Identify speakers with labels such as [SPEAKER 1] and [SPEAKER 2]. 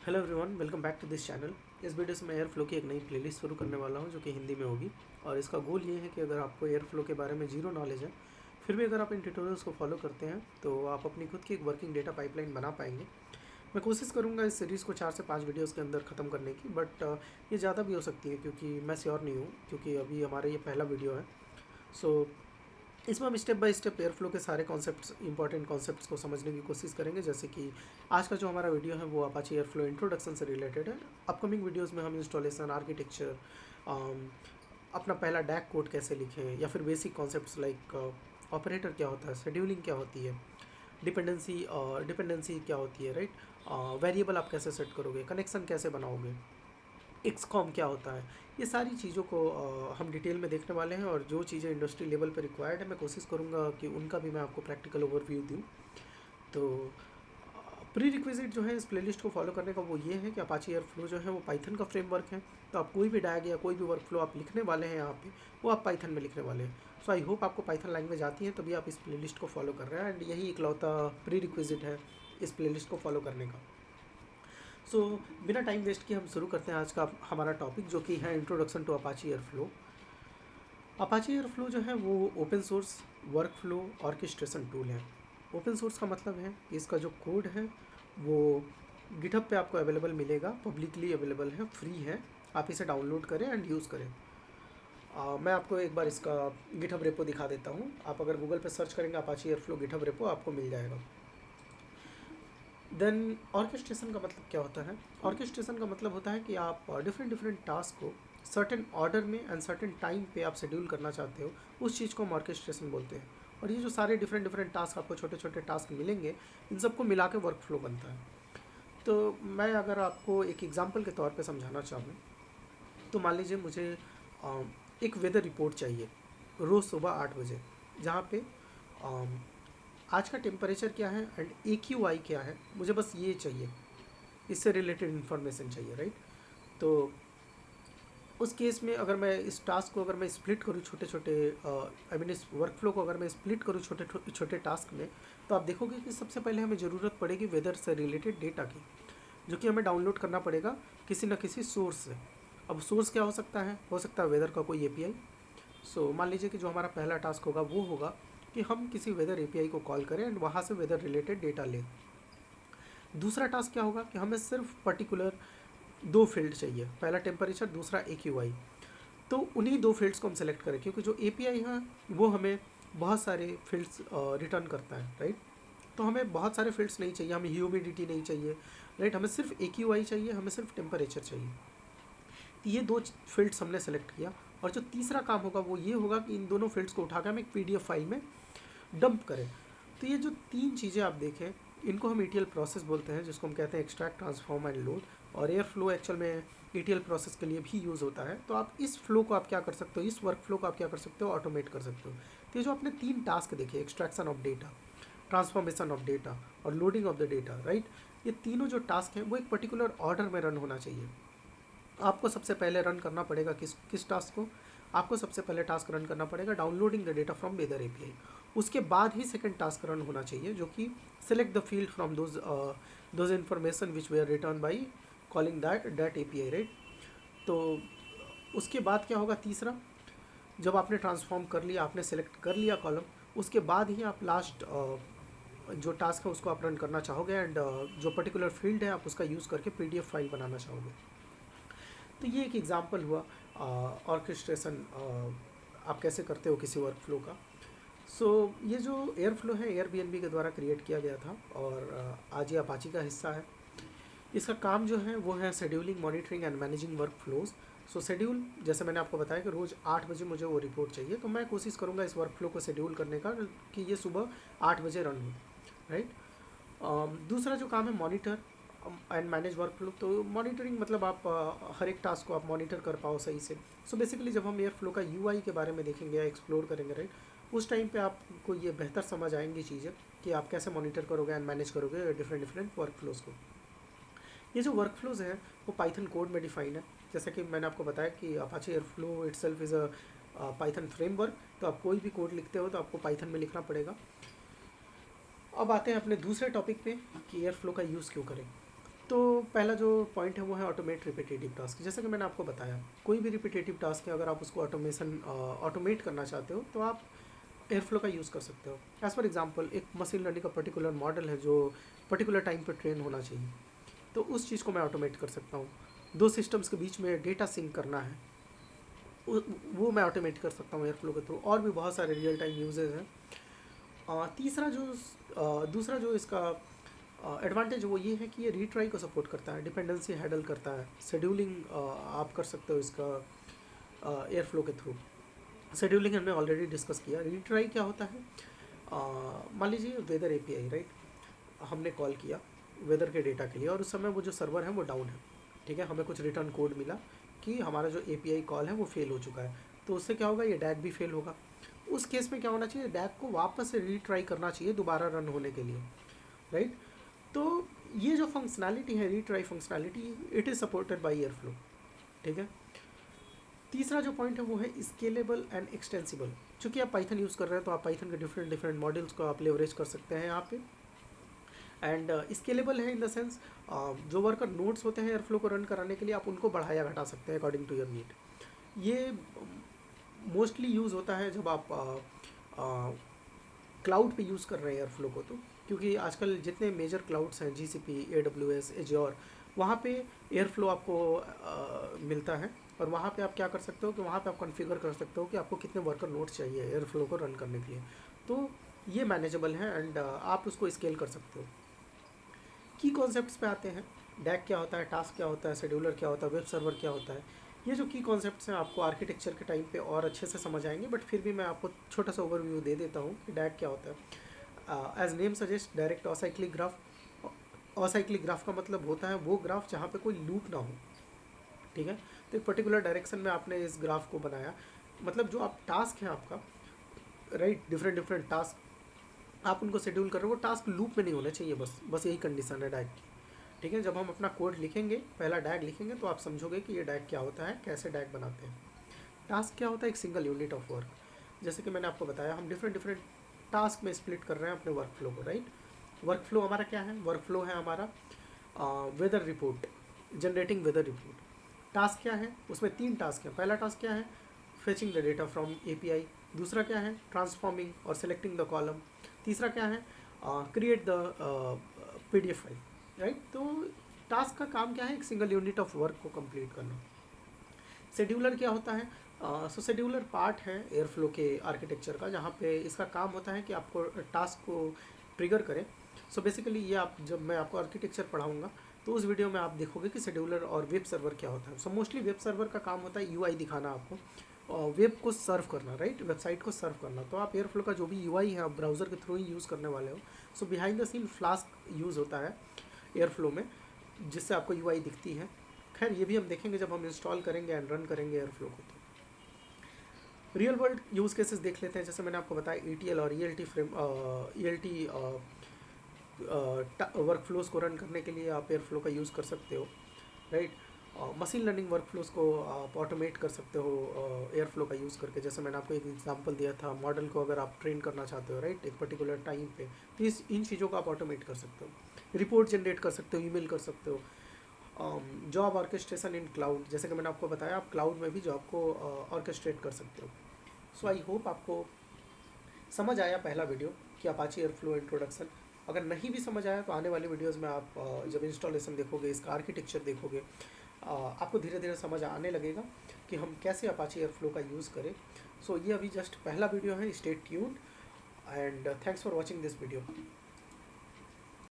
[SPEAKER 1] Hello everyone, welcome back to this channel. इस video से मैं एयर फ्लो की एक नई प्लेलिस्ट शुरू करने वाला हूं जो कि हिंदी में होगी। और इसका गोल ये है कि अगर आपको एयर फ्लो के बारे में जीरो नॉलेज है, फिर भी अगर आप इन ट्यूटोरियल्स को फॉलो करते हैं तो आप अपनी खुद की एक वर्किंग डेटा पाइपलाइन बना पाएंगे। मैं कोशिश करूंगा इस सीरीज़ को 4 से 5 वीडियोज़ के अंदर ख़त्म करने की, बट ये ज़्यादा भी हो सकती है क्योंकि मैं श्योर नहीं हूँ, क्योंकि अभी हमारा ये पहला वीडियो है। सो इसमें हम step by step air flow के सारे कॉन्सेप्ट्स, इंपॉर्टेंट कॉन्सेप्ट्स को समझने की कोशिश करेंगे। जैसे कि आज का जो हमारा वीडियो है वो अपाचे एयर फ्लो इंट्रोडक्शन से रिलेटेड है। अपकमिंग वीडियोस में हम इंस्टॉलेशन, आर्किटेक्चर, अपना पहला डैक कोड कैसे लिखें, या फिर बेसिक कॉन्सेप्ट्स लाइक ऑपरेटर क्या होता है, शेड्यूलिंग क्या होती है, डिपेंडेंसी क्या होती है, राइट, वेरिएबल आप कैसे सेट करोगे, कनेक्शन कैसे बनाओगे, एक्सकॉम क्या होता है, ये सारी चीज़ों को हम डिटेल में देखने वाले हैं। और जो चीज़ें इंडस्ट्री लेवल पर रिक्वायर्ड है, मैं कोशिश करूँगा कि उनका भी मैं आपको प्रैक्टिकल ओवरव्यू दूँ। तो प्री रिक्विजिट जो है इस प्लेलिस्ट को फॉलो करने का वो ये है कि अपाचे एयर फ्लो जो है वो पाइथन का फ्रेमवर्क है। तो आप कोई भी डैग या कोई भी वर्क फ्लो आप लिखने वाले हैं यहाँ पे, वो आप पाइथन में लिखने वाले हैं। सो आई होप आपको पाइथन लैंग्वेज आती है, तभी आप इस प्लेलिस्ट को फॉलो कर रहे हैं। एंड यही इकलौता प्री रिक्विजिट है इस प्लेलिस्ट को फॉलो करने का। सो बिना टाइम वेस्ट किए हम शुरू करते हैं आज का हमारा टॉपिक, जो कि है introduction to Apache Airflow. Apache Airflow जो है वो open source workflow orchestration tool है। ओपन सोर्स का मतलब है कि इसका जो कोड है वो गिटहब पे आपको अवेलेबल मिलेगा, पब्लिकली अवेलेबल है, फ्री है। आप इसे डाउनलोड करें एंड यूज़ करें। मैं आपको एक बार इसका गिटहब रेपो दिखा देता हूँ। आप अगर गूगल पे सर्च करेंगे Apache air flow GitHub repo, आपको मिल जाएगा। देन ऑर्केस्ट्रेशन का मतलब क्या होता है? ऑर्केस्ट्रेशन का मतलब होता है कि आप डिफरेंट डिफरेंट टास्क को सर्टेन ऑर्डर में एंड सर्टेन टाइम पे आप शेड्यूल करना चाहते हो, उस चीज़ को हम ऑर्केस्ट्रेशन बोलते हैं। और ये जो सारे डिफरेंट डिफरेंट टास्क आपको छोटे छोटे टास्क मिलेंगे, इन सबको मिला के वर्क फ्लो बनता है। तो मैं अगर आपको एक एग्जांपल के तौर पे समझाना चाहूँ, तो मान लीजिए मुझे अ, एक वेदर रिपोर्ट चाहिए रोज़ सुबह 8 बजे, जहाँ पे आज का टेम्परेचर क्या है एंड AQI क्या है, मुझे बस ये चाहिए, इससे रिलेटेड इन्फॉर्मेशन चाहिए, राइट। तो उस केस में अगर मैं इस टास्क को अगर मैं स्प्लिट करूँ छोटे छोटे, आई मीन इस वर्क फ्लो को अगर मैं स्प्लिट करूँ छोटे छोटे टास्क में, तो आप देखोगे कि सबसे पहले हमें ज़रूरत पड़ेगी वेदर से रिलेटेड डेटा की, जो कि हमें डाउनलोड करना पड़ेगा किसी न किसी सोर्स से। अब सोर्स क्या हो सकता है वेदर का कोई API। सो मान लीजिए कि जो हमारा पहला टास्क होगा वो होगा कि हम किसी वेदर API को कॉल करें एंड वहाँ से वेदर रिलेटेड डेटा लें। दूसरा टास्क क्या होगा कि हमें सिर्फ पर्टिकुलर 2 फील्ड चाहिए, पहला टेम्परेचर, दूसरा AQI। तो उन्हीं 2 फील्ड्स को हम सेलेक्ट करें, क्योंकि जो API है वो हमें बहुत सारे फील्ड्स रिटर्न करता है, राइट। तो हमें बहुत सारे फील्ड्स नहीं चाहिए, हमें ह्यूमिडिटी नहीं चाहिए, राइट, हमें सिर्फ AQI चाहिए, हमें सिर्फ टेम्परेचर चाहिए। तो ये 2 फील्ड्स हमने सेलेक्ट किया। और जो तीसरा काम होगा वो ये होगा कि इन दोनों फील्ड्स को उठाकर हम एक PDF फाइल में डंप करें। तो ये जो 3 चीज़ें आप देखें, इनको हम ETL प्रोसेस बोलते हैं, जिसको हम कहते हैं एक्सट्रैक्ट, ट्रांसफॉर्म एंड लोड। और एयर फ्लो एक्चुअल में ETL प्रोसेस के लिए भी यूज़ होता है। तो आप इस फ्लो को आप क्या कर सकते हो, इस वर्क फ्लो को आप क्या कर सकते हो, ऑटोमेट कर सकते हो। तो ये जो आपने 3 टास्क देखे, extraction of data, transformation of data और loading of the data, right, ये तीनों जो टास्क हैं वो एक पर्टिकुलर ऑर्डर में रन होना चाहिए। आपको सबसे पहले रन करना पड़ेगा किस किस टास्क को? आपको सबसे पहले टास्क रन करना पड़ेगा downloading the data from weather API। उसके बाद ही सेकंड टास्क रन होना चाहिए, जो कि select the field from those information which we are return by calling that API, right. तो उसके बाद क्या होगा तीसरा, जब आपने ट्रांसफॉर्म कर लिया, आपने सेलेक्ट कर लिया कॉलम, उसके बाद ही आप लास्ट जो टास्क है उसको आप रन करना चाहोगे एंड जो पर्टिकुलर फील्ड है आप उसका यूज़ करके PDF फाइल बनाना चाहोगे। तो ये एक एग्जांपल हुआ ऑर्केस्ट्रेशन आप कैसे करते हो किसी वर्क फ्लो का। सो ये जो एयर फ्लो है Airbnb के द्वारा क्रिएट किया गया था और आज ये अपाची का हिस्सा है। इसका काम जो है वो है scheduling, monitoring and managing work flows. So schedule, जैसे मैंने आपको बताया कि रोज़ 8 बजे मुझे वो रिपोर्ट चाहिए, तो मैं कोशिश करूँगा इस वर्क फ्लो को शेड्यूल करने का कि ये सुबह 8 बजे रन हो, राइट। दूसरा जो काम है monitor and manage work flow. तो मॉनिटरिंग मतलब आप हर एक टास्क को आप मॉनिटर कर पाओ सही से। सो बेसिकली जब हम एयर फ्लो का UI के बारे में देखेंगे या एक्सप्लोर करेंगे, राइट, उस टाइम पे आपको ये बेहतर समझ आएंगी चीज़ें कि आप कैसे मॉनिटर करोगे एंड मैनेज करोगे डिफरेंट डिफरेंट वर्क फ्लोज़ को। ये जो वर्क फ्लोज़ हैं वो पाइथन कोड में डिफाइन है। जैसा कि मैंने आपको बताया कि Apache air flow itself is a Python framework. तो आप कोई भी कोड लिखते हो तो आपको पाइथन में लिखना पड़ेगा। अब आते हैं अपने दूसरे टॉपिक पे कि एयर फ्लो का यूज़ क्यों करें। तो पहला जो पॉइंट है वो है ऑटोमेट रिपीटेटिव टास्क। जैसा कि मैंने आपको बताया, कोई भी रिपीटेटिव टास्क है, अगर आप उसको ऑटोमेट करना चाहते हो तो आप एयरफ्लो का यूज़ कर सकते हो। एज़ फॉर एग्जांपल, एक मशीन लर्निंग का पर्टिकुलर मॉडल है जो पर्टिकुलर टाइम पर ट्रेन होना चाहिए, तो उस चीज़ को मैं ऑटोमेट कर सकता हूँ। दो सिस्टम्स के बीच में डेटा सिंक करना है, वो मैं ऑटोमेट कर सकता हूँ एयरफ्लो के थ्रू। और भी बहुत सारे रियल टाइम यूजेज हैं। दूसरा जो इसका एडवांटेज वो ये है कि ये रीट्राई को सपोर्ट करता है, डिपेंडेंसी हैंडल करता है, शेड्यूलिंग आप कर सकते हो इसका एयरफ्लो के थ्रू। शेड्यूलिंग हमने ऑलरेडी डिस्कस किया। रीट्राई क्या होता है, मान लीजिए वेदर एपीआई, राइट, हमने कॉल किया वेदर के डेटा के लिए और उस समय वो जो सर्वर है वो डाउन है, ठीक है, हमें कुछ रिटर्न कोड मिला कि हमारा जो एपीआई कॉल है वो फेल हो चुका है। तो उससे क्या होगा, ये डैग भी फेल होगा। उस केस में क्या होना चाहिए, डैग को वापस से रीट्राई करना चाहिए दोबारा रन होने के लिए, राइट। तो ये जो फंक्शनैलिटी है, retry functionality, it is supported by airflow, ठीक है। तीसरा जो पॉइंट है वो है स्केलेबल एंड एक्सटेंसिबल। चूँकि आप पाइथन यूज़ कर रहे हैं तो आप पाइथन के डिफरेंट मॉडल्स को आप लेवरेज कर सकते हैं यहाँ पे। एंड स्केलेबल है इन द सेंस, जो वर्कर नोड्स होते हैं एयरफ्लो को रन कराने के लिए, आप उनको बढ़ाया घटा सकते हैं अकॉर्डिंग टू योर नीड। ये मोस्टली यूज़ होता है जब आप क्लाउड पे यूज़ कर रहे हैं एयरफ्लो को, तो क्योंकि आजकल जितने मेजर क्लाउड्स हैं, GCP, AWS, एज्योर, वहाँ पे एयरफ्लो आपको मिलता है। और वहाँ पे आप क्या कर सकते हो कि वहाँ पे आप कॉन्फ़िगर कर सकते हो कि आपको कितने वर्कर नोड्स चाहिए एयरफ्लो को रन करने के लिए। तो ये मैनेजेबल है एंड आप उसको स्केल कर सकते हो। की कॉन्सेप्ट्स पे आते हैं, डैग क्या होता है, टास्क क्या होता है, शेड्यूलर क्या होता है, वेब सर्वर क्या होता है। ये जो की कॉन्सेप्ट्स हैं आपको आर्किटेक्चर के टाइम पे और अच्छे से समझ आएंगे, बट फिर भी मैं आपको छोटा सा ओवरव्यू दे देता हूँ कि डैग क्या होता है। As name suggest, direct acyclic graph. Acyclic graph का मतलब होता है वो ग्राफ जहाँ पे कोई लूप ना हो, ठीक है। तो एक पर्टिकुलर डायरेक्शन में आपने इस ग्राफ को बनाया, मतलब जो आप टास्क है आपका, राइट, डिफरेंट टास्क आप उनको शेड्यूल कर रहे हो, वो टास्क लूप में नहीं होने चाहिए, बस यही कंडीशन है डैग की, ठीक है। जब हम अपना कोड लिखेंगे, पहला डैग लिखेंगे, तो आप समझोगे कि ये डैग क्या होता है, कैसे डैग बनाते हैं। टास्क क्या होता है, एक सिंगल यूनिट ऑफ वर्क। जैसे कि मैंने आपको बताया, हम डिफरेंट टास्क में स्प्लिट कर रहे हैं अपने वर्क फ्लो को, राइट। वर्क फ्लो हमारा क्या है, वर्क फ्लो है हमारा weather report, generating weather report. Task क्या है, उसमें 3 टास्क हैं। पहला टास्क क्या है, fetching the data from API. दूसरा क्या है, ट्रांसफॉर्मिंग और सेलेक्टिंग द कॉलम। तीसरा क्या है, create the PDF file, right. तो टास्क का काम क्या है, एक सिंगल यूनिट ऑफ वर्क को कंप्लीट करना। शेड्यूलर क्या होता है, सो शेड्यूलर पार्ट है एयरफ्लो के आर्किटेक्चर का, जहाँ पे इसका काम होता है कि आपको टास्क को ट्रिगर करें। सो बेसिकली ये आप, जब मैं आपको आर्किटेक्चर पढ़ाऊँगा तो उस वीडियो में आप देखोगे कि शेड्यूलर और वेब सर्वर क्या होता है। सो मोस्टली वेब सर्वर का काम होता है यूआई दिखाना आपको, और वेब को सर्व करना, राइट, वेबसाइट को सर्व करना। तो आप एयरफ्लो का जो भी यूआई है आप ब्राउज़र के थ्रू ही यूज़ करने वाले हो। So behind the scene Flask use होता है एयरफ्लो में, जिससे आपको यूआई दिखती है। खैर ये भी हम देखेंगे जब हम इंस्टॉल करेंगे एंड रन करेंगे एयरफ्लो को। तो रियल वर्ल्ड यूज़ केसेस देख लेते हैं। जैसे मैंने आपको बताया ETL और ELT वर्क फ्लोज को रन करने के लिए आप एयरफ्लो का यूज़ कर सकते हो, right. Machine learning work flows को आप ऑटोमेट कर सकते हो एयरफ्लो का यूज़ करके। जैसे मैंने आपको एक एग्जांपल दिया था, मॉडल को अगर आप ट्रेन करना चाहते हो, राइट, एक पर्टिकुलर टाइम पे, तो इन चीज़ों को आप ऑटोमेट कर सकते हो। रिपोर्ट जनरेट कर सकते हो, ईमेल कर सकते हो। जॉब ऑर्केस्ट्रेशन इन क्लाउड, जैसे कि मैंने आपको बताया, आप क्लाउड में भी जॉब को ऑर्केस्ट्रेट कर सकते हो। सो आई होप आपको समझ आया पहला वीडियो कि अपाची एयरफ्लो इंट्रोडक्शन। अगर नहीं भी समझ आया तो आने वाले वीडियोस में आप जब इंस्टॉलेशन देखोगे, इसका आर्किटेक्चर देखोगे, आपको धीरे धीरे समझ आने लगेगा कि हम कैसे अपाची एयरफ्लो का यूज़ करें। सो ये अभी जस्ट पहला वीडियो है, stay tuned and thanks for watching this video.